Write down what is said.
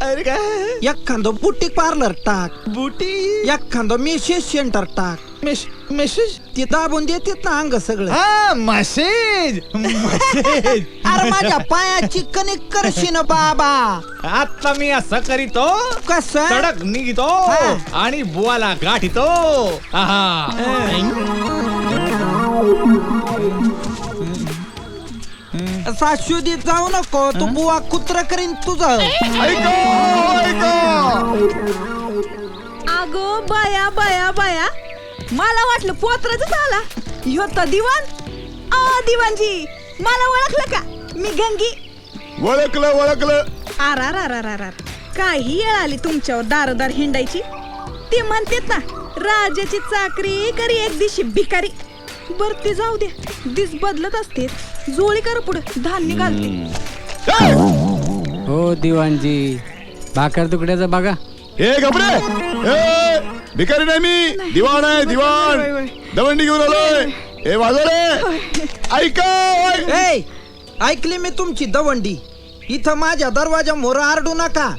अरे काय एखादं बुटीक पार्लर टाक, बुटी एखादं मेसेज सेंटर टाक. मेसेज ते दाबून देतात ना अंग सगळं. हा मसेज मसेज अरे माझ्या पायाची कनेक्ट करशील बाबा. आता मी असं करीतो कसं सडक निघितो हा. आणि बुवाला गाठीतो. शाश्वतीत जाऊ नको, तू बुवा कुत्र करीन तुझं. अगो बाया बाया बाया, मला वाटलं पोत्रच आला. ह्यो तर दिवाण. दिवाणजी, मला ओळखलं का? मी गंगी. ओळखलं. आरारारारारार, काही येळ आली तुमच्यावर दारोदार हिंडायची. ते म्हणतात ना, राजाची चाकरी करी एक दिवशी भिकारी. बर ते जाऊ दे, दिस बदलत असते. जोळी कर पुढे धान्य घालते. हो दिवाणजी, भाकर तुकड्याचा बघा. हे घबरे, भिकारी नाही मी, दिवाण आहे दिवाण. दवंडी घेऊन आलोय. हे वाजवले ऐका. ऐकली मी तुमची दवंडी. इथं माझ्या दरवाजा मोर आरडू नका.